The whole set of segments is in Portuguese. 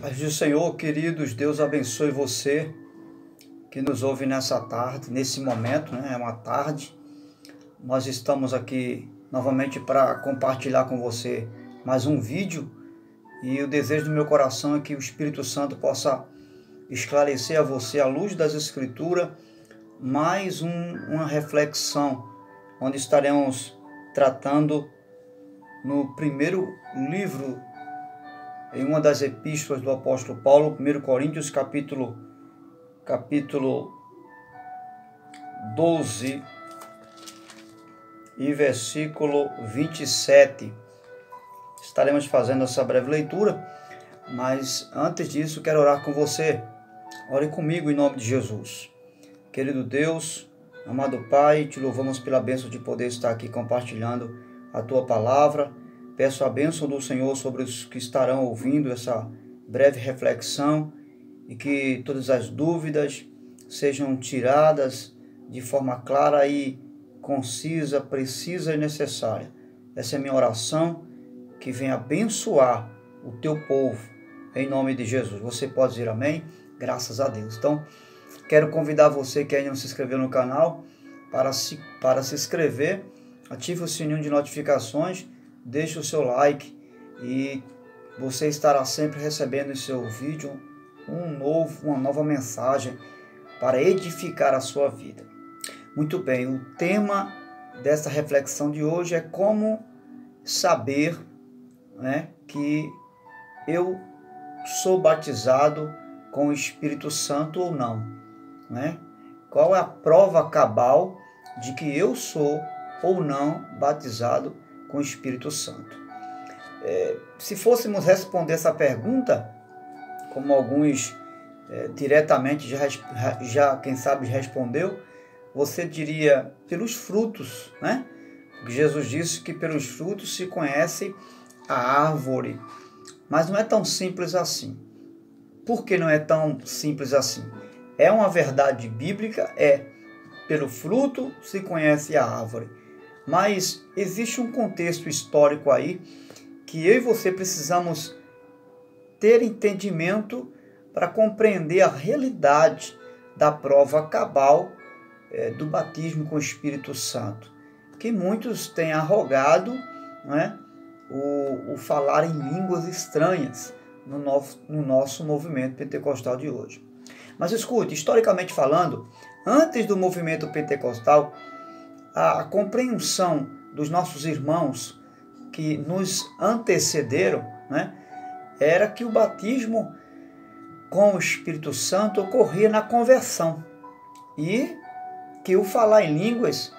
Paz do Senhor, queridos, Deus abençoe você que nos ouve nessa tarde, nesse momento, né? É uma tarde. Nós estamos aqui novamente para compartilhar com você mais um vídeo e o desejo do meu coração é que o Espírito Santo possa esclarecer a você, à luz das Escrituras, mais uma reflexão, onde estaremos tratando no primeiro livro, em uma das epístolas do apóstolo Paulo, 1 Coríntios, capítulo 12 e versículo 27. Estaremos fazendo essa breve leitura, mas antes disso quero orar com você. Ore comigo em nome de Jesus. Querido Deus, amado Pai, te louvamos pela bênção de poder estar aqui compartilhando a Tua palavra. Peço a bênção do Senhor sobre os que estarão ouvindo essa breve reflexão e que todas as dúvidas sejam tiradas de forma clara e concisa, precisa e necessária. Essa é a minha oração, que venha abençoar o Teu povo, em nome de Jesus. Você pode dizer amém? Graças a Deus. Então, quero convidar você que ainda não se inscreveu no canal para se inscrever, ative o sininho de notificações, deixe o seu like e você estará sempre recebendo em seu vídeo uma nova mensagem para edificar a sua vida. Muito bem, o tema dessa reflexão de hoje é como saber, que eu sou batizado com o Espírito Santo ou não. Qual é a prova cabal de que eu sou ou não batizado com o Espírito Santo? Se fôssemos responder essa pergunta, como alguns diretamente já quem sabe respondeu, você diria pelos frutos, Porque Jesus disse que pelos frutos se conhece a árvore. Mas não é tão simples assim. Por que não é tão simples assim? É uma verdade bíblica, pelo fruto se conhece a árvore. Mas existe um contexto histórico aí que eu e você precisamos ter entendimento para compreender a realidade da prova cabal do batismo com o Espírito Santo, que muitos têm arrogado, o falar em línguas estranhas no nosso movimento pentecostal de hoje. Mas escute, historicamente falando, antes do movimento pentecostal, a compreensão dos nossos irmãos que nos antecederam, era que o batismo com o Espírito Santo ocorria na conversão e que o falar em línguas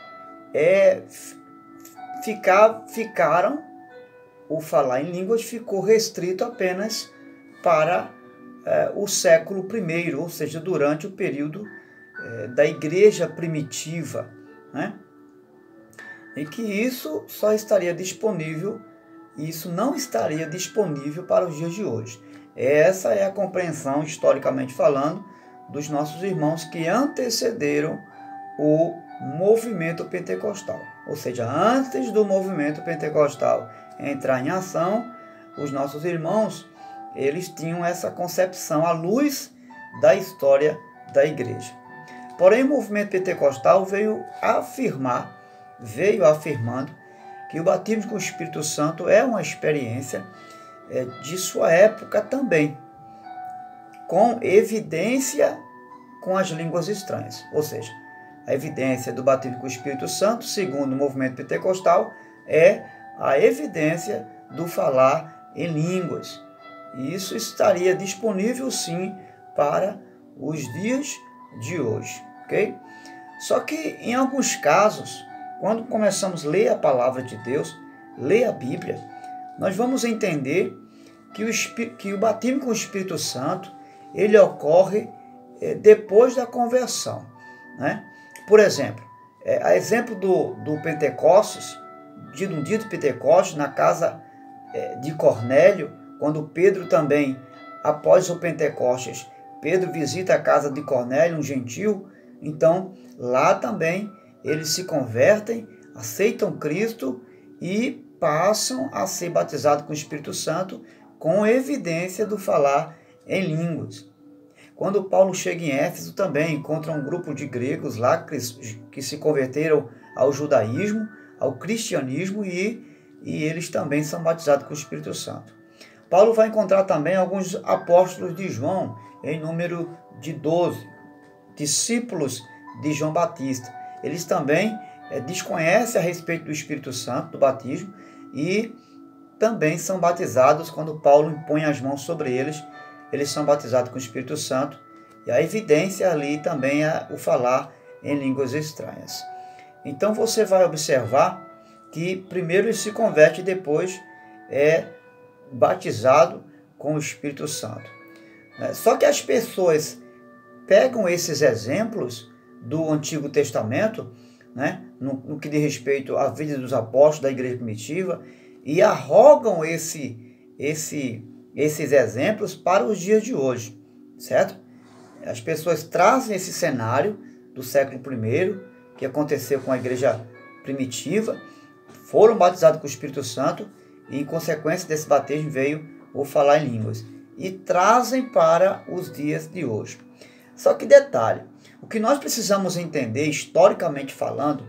o falar em línguas ficou restrito apenas para o século I, ou seja, durante o período da igreja primitiva, e que isso só estaria disponível, isso não estaria disponível para os dias de hoje. Essa é a compreensão, historicamente falando, dos nossos irmãos que antecederam o movimento pentecostal. Ou seja, antes do movimento pentecostal entrar em ação, os nossos irmãos, eles tinham essa concepção à luz da história da igreja. Porém, o movimento pentecostal veio afirmando que o batismo com o Espírito Santo é uma experiência de sua época também, com evidência com as línguas estranhas. Ou seja, a evidência do batismo com o Espírito Santo, segundo o movimento pentecostal, é a evidência do falar em línguas. E isso estaria disponível sim para os dias de hoje, ok? Só que em alguns casos, quando começamos a ler a palavra de Deus, ler a Bíblia, nós vamos entender que o batismo com o Espírito Santo, ele ocorre depois da conversão, Por exemplo, a exemplo do Pentecostes, um dia de Pentecostes, na casa de Cornélio, quando Pedro também, após o Pentecostes, Pedro visita a casa de Cornélio, um gentil, então lá também eles se convertem, aceitam Cristo e passam a ser batizados com o Espírito Santo, com evidência do falar em línguas. Quando Paulo chega em Éfeso também encontra um grupo de gregos lá que se converteram ao judaísmo, ao cristianismo e eles também são batizados com o Espírito Santo. Paulo vai encontrar também alguns apóstolos de João, em número de 12, discípulos de João Batista. Eles também desconhecem a respeito do Espírito Santo, do batismo, e também são batizados quando Paulo impõe as mãos sobre eles. Eles são batizados com o Espírito Santo, e a evidência ali também é o falar em línguas estranhas. Então você vai observar que primeiro ele se converte e depois é batizado com o Espírito Santo. Só que as pessoas pegam esses exemplos do Antigo Testamento, no que diz respeito à vida dos apóstolos da igreja primitiva, e arrogam esses exemplos para os dias de hoje, certo? As pessoas trazem esse cenário do século I, que aconteceu com a igreja primitiva, foram batizados com o Espírito Santo e, em consequência desse batismo, veio o falar em línguas. E trazem para os dias de hoje. Só que detalhe, o que nós precisamos entender, historicamente falando,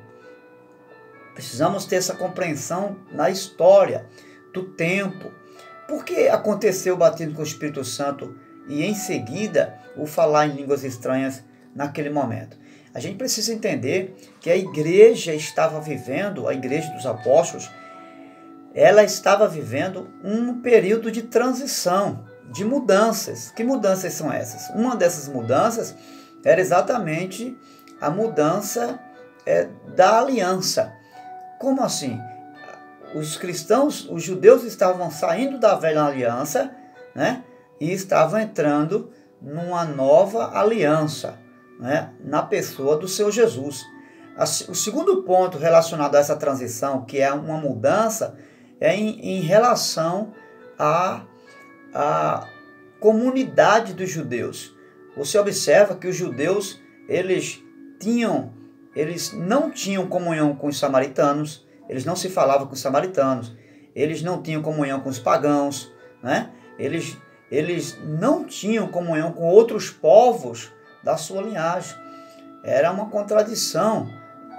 precisamos ter essa compreensão na história do tempo. Por que aconteceu o batismo com o Espírito Santo e em seguida o falar em línguas estranhas naquele momento? A gente precisa entender que a igreja estava vivendo, a igreja dos apóstolos, ela estava vivendo um período de transição, de mudanças. Que mudanças são essas? Uma dessas mudanças era exatamente a mudança da aliança. Como assim? Os cristãos, os judeus estavam saindo da velha aliança, e estavam entrando numa nova aliança, na pessoa do seu Jesus. O segundo ponto relacionado a essa transição, que é uma mudança, é em relação à comunidade dos judeus. Você observa que os judeus, eles não tinham comunhão com os samaritanos, eles não se falavam com os samaritanos, eles não tinham comunhão com os pagãos, eles não tinham comunhão com outros povos da sua linhagem. Era uma contradição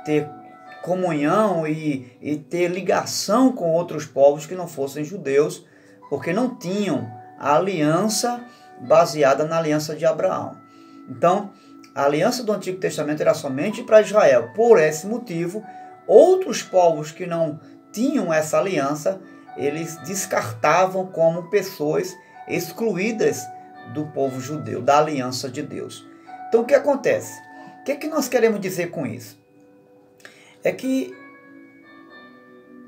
ter comunhão e ter ligação com outros povos que não fossem judeus, porque não tinham a aliança baseada na aliança de Abraão. Então, a aliança do Antigo Testamento era somente para Israel. Por esse motivo, outros povos que não tinham essa aliança, eles descartavam como pessoas excluídas do povo judeu, da aliança de Deus. Então, o que acontece? O que nós queremos dizer com isso? É que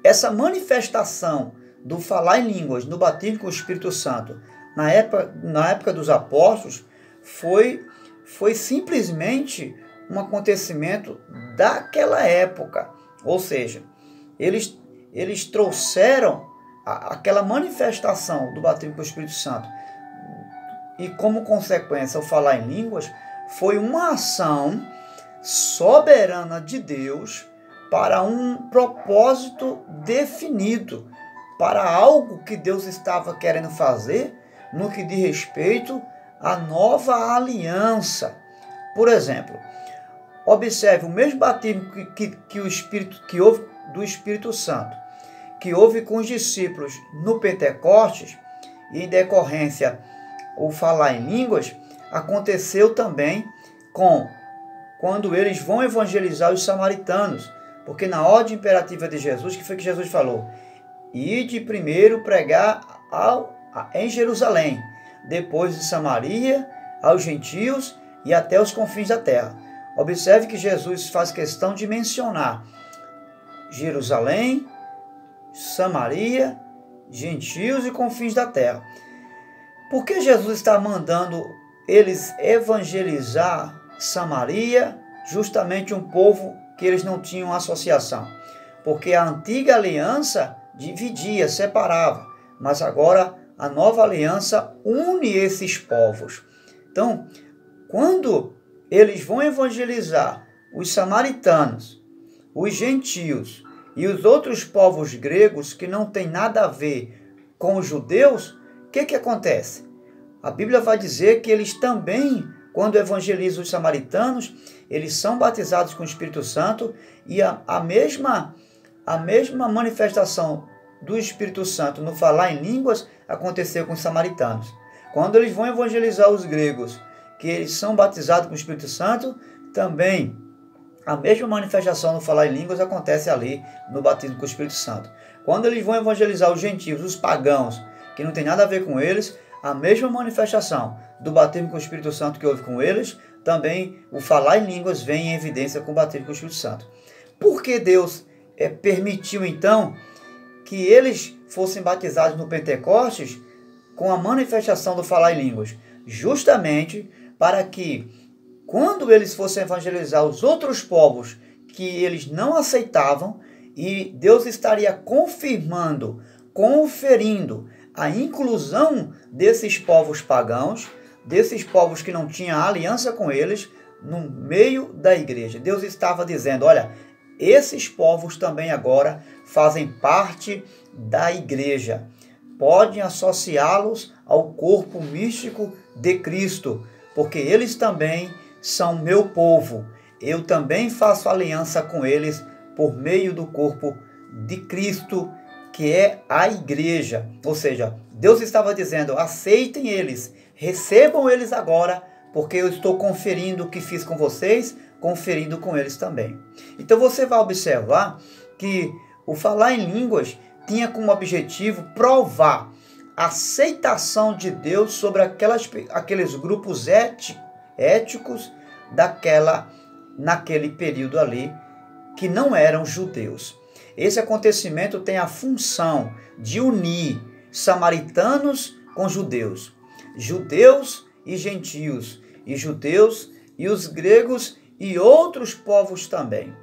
essa manifestação do falar em línguas, no batismo com o Espírito Santo, na época dos apóstolos, foi simplesmente um acontecimento daquela época. Ou seja, eles trouxeram aquela manifestação do batismo com o Espírito Santo e, como consequência, o falar em línguas, foi uma ação soberana de Deus para um propósito definido, para algo que Deus estava querendo fazer no que diz respeito à nova aliança. Por exemplo, observe o mesmo batismo que houve do Espírito Santo, que houve com os discípulos no Pentecostes, e em decorrência o falar em línguas, aconteceu também quando eles vão evangelizar os samaritanos, porque na ordem imperativa de Jesus, que foi que Jesus falou? Ide primeiro pregar em Jerusalém, depois de Samaria, aos gentios e até os confins da terra. Observe que Jesus faz questão de mencionar Jerusalém, Samaria, gentios e confins da terra. Por que Jesus está mandando eles evangelizar Samaria, justamente um povo que eles não tinham associação? Porque a antiga aliança dividia, separava, mas agora a nova aliança une esses povos. Então, quando eles vão evangelizar os samaritanos, os gentios e os outros povos gregos que não tem nada a ver com os judeus, o que acontece? A Bíblia vai dizer que eles também, quando evangelizam os samaritanos, eles são batizados com o Espírito Santo, e a mesma manifestação do Espírito Santo no falar em línguas aconteceu com os samaritanos. Quando eles vão evangelizar os gregos, que eles são batizados com o Espírito Santo, também a mesma manifestação no falar em línguas acontece ali no batismo com o Espírito Santo. Quando eles vão evangelizar os gentios, os pagãos, que não tem nada a ver com eles, a mesma manifestação do batismo com o Espírito Santo que houve com eles, também o falar em línguas vem em evidência com o batismo com o Espírito Santo. Por que Deus permitiu então que eles fossem batizados no Pentecostes com a manifestação do falar em línguas? Justamente para que, quando eles fossem evangelizar os outros povos que eles não aceitavam, e Deus estaria confirmando, conferindo a inclusão desses povos pagãos, desses povos que não tinham aliança com eles, no meio da igreja. Deus estava dizendo, olha, esses povos também agora fazem parte da igreja. Podem associá-los ao corpo místico de Cristo, porque eles também são meu povo. Eu também faço aliança com eles por meio do corpo de Cristo, que é a igreja. Ou seja, Deus estava dizendo, aceitem eles, recebam eles agora, porque eu estou conferindo o que fiz com vocês, conferindo com eles também. Então você vai observar que o falar em línguas tinha como objetivo provar a aceitação de Deus sobre aqueles grupos éticos naquele período ali, que não eram judeus. Esse acontecimento tem a função de unir samaritanos com judeus, judeus e gentios, e judeus e os gregos e outros povos também.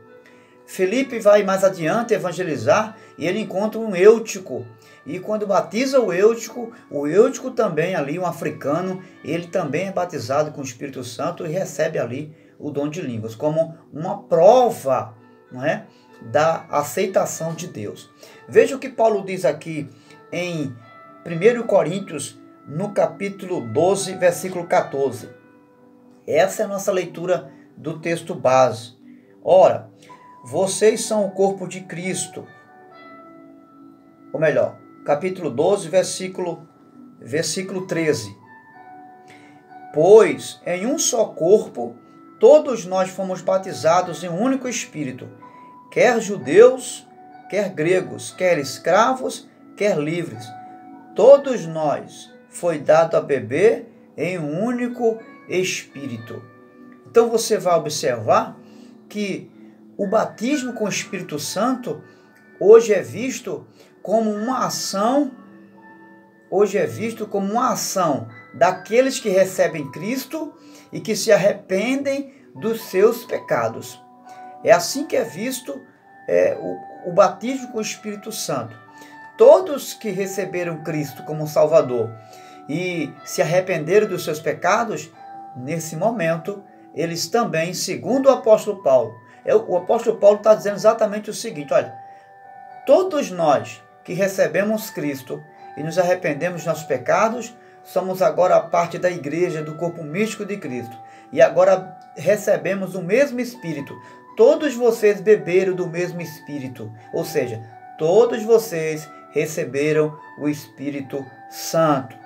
Felipe vai mais adiante evangelizar e ele encontra um eutico. E quando batiza o eutico também ali, um africano, ele também é batizado com o Espírito Santo e recebe ali o dom de línguas, como uma prova, não é, da aceitação de Deus. Veja o que Paulo diz aqui em 1 Coríntios, no capítulo 12, versículo 14. Essa é a nossa leitura do texto base. Ora, vocês são o corpo de Cristo. Ou melhor, capítulo 12, versículo 13. Pois em um só corpo todos nós fomos batizados em um único Espírito, quer judeus, quer gregos, quer escravos, quer livres. Todos nós foi dado a beber em um único Espírito. Então você vai observar que o batismo com o Espírito Santo hoje é visto como uma ação, daqueles que recebem Cristo e que se arrependem dos seus pecados. É assim que é visto o batismo com o Espírito Santo. Todos que receberam Cristo como Salvador e se arrependeram dos seus pecados, nesse momento, eles também, segundo o apóstolo Paulo, o apóstolo Paulo está dizendo exatamente o seguinte, olha, todos nós que recebemos Cristo e nos arrependemos dos nossos pecados, somos agora parte da igreja, do corpo místico de Cristo. E agora recebemos o mesmo Espírito. Todos vocês beberam do mesmo Espírito. Ou seja, todos vocês receberam o Espírito Santo.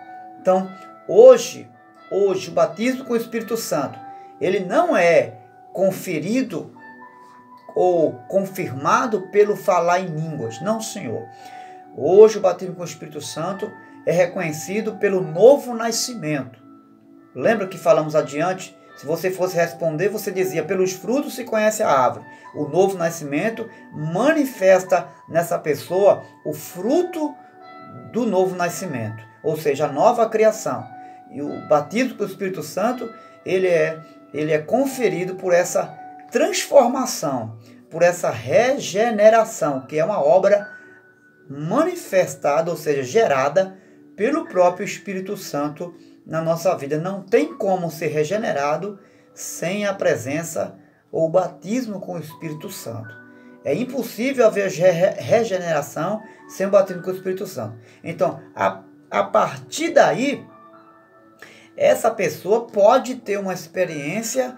Então, hoje o batismo com o Espírito Santo, ele não é conferido ou confirmado pelo falar em línguas. Não, Senhor. Hoje o batismo com o Espírito Santo é reconhecido pelo novo nascimento. Lembra que falamos adiante? Se você fosse responder, você dizia, pelos frutos se conhece a árvore. O novo nascimento manifesta nessa pessoa o fruto do novo nascimento, ou seja, a nova criação. E o batismo com o Espírito Santo, ele é conferido por essa transformação, por essa regeneração, que é uma obra manifestada, ou seja, gerada pelo próprio Espírito Santo na nossa vida. Não tem como ser regenerado sem a presença ou batismo com o Espírito Santo. É impossível haver regeneração sem o batismo com o Espírito Santo. Então, a partir daí, essa pessoa pode ter uma experiência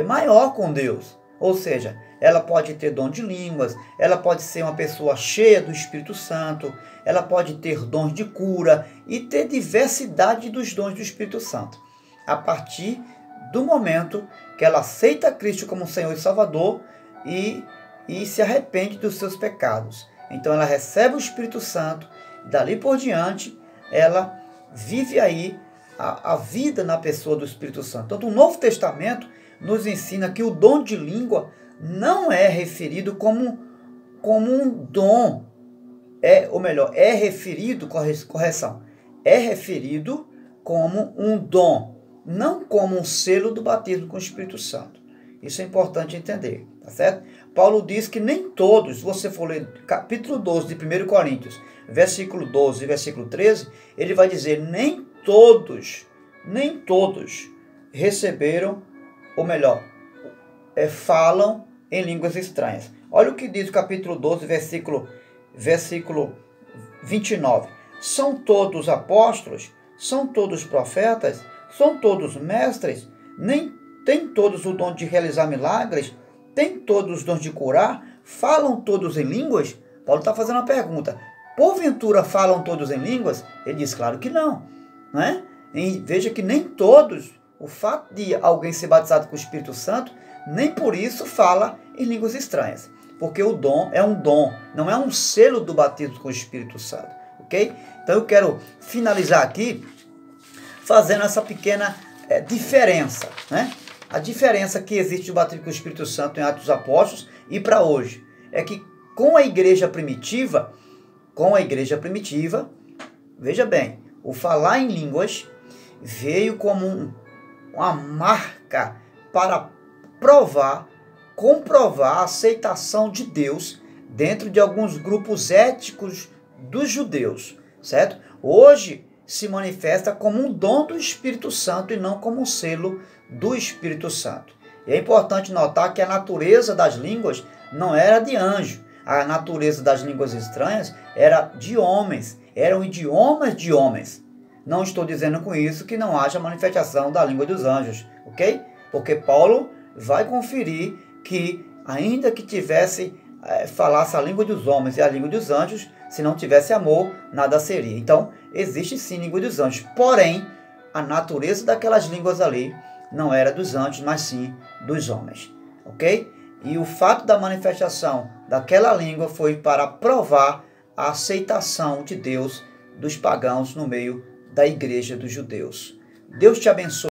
maior com Deus. Ou seja, ela pode ter dom de línguas, ela pode ser uma pessoa cheia do Espírito Santo, ela pode ter dons de cura e ter diversidade dos dons do Espírito Santo. A partir do momento que ela aceita Cristo como Senhor e Salvador e se arrepende dos seus pecados. Então ela recebe o Espírito Santo e dali por diante ela vive aí a vida na pessoa do Espírito Santo. Então o Novo Testamento nos ensina que o dom de língua não é referido como um dom, é referido como um dom, não como um selo do batismo com o Espírito Santo. Isso é importante entender, tá certo? Paulo diz que nem todos, se você for ler capítulo 12 de 1 Coríntios, versículo 12 e versículo 13, ele vai dizer, nem todos receberam, ou melhor, falam em línguas estranhas. Olha o que diz o capítulo 12, versículo 29. São todos apóstolos? São todos profetas? São todos mestres? Nem têm todos o dom de realizar milagres? Têm todos os dons de curar? Falam todos em línguas? Paulo está fazendo uma pergunta. Porventura falam todos em línguas? Ele diz, claro que não. Não é? E veja que nem todos, o fato de alguém ser batizado com o Espírito Santo, nem por isso fala em línguas estranhas. Porque o dom é um dom, não é um selo do batismo com o Espírito Santo. Ok? Então eu quero finalizar aqui fazendo essa pequena diferença, né? A diferença que existe do batismo com o Espírito Santo em Atos dos Apóstolos e para hoje é que com a igreja primitiva, veja bem, o falar em línguas veio como uma marca para comprovar a aceitação de Deus dentro de alguns grupos étnicos dos judeus, certo? Hoje se manifesta como um dom do Espírito Santo e não como um selo do Espírito Santo. E é importante notar que a natureza das línguas não era de anjo. A natureza das línguas estranhas era de homens, eram idiomas de homens. Não estou dizendo com isso que não haja manifestação da língua dos anjos, ok? Porque Paulo vai conferir que, ainda que falasse a língua dos homens e a língua dos anjos, se não tivesse amor, nada seria. Então, existe sim língua dos anjos. Porém, a natureza daquelas línguas ali não era dos anjos, mas sim dos homens, ok? E o fato da manifestação daquela língua foi para provar a aceitação de Deus dos pagãos no meio da igreja dos judeus. Deus te abençoe.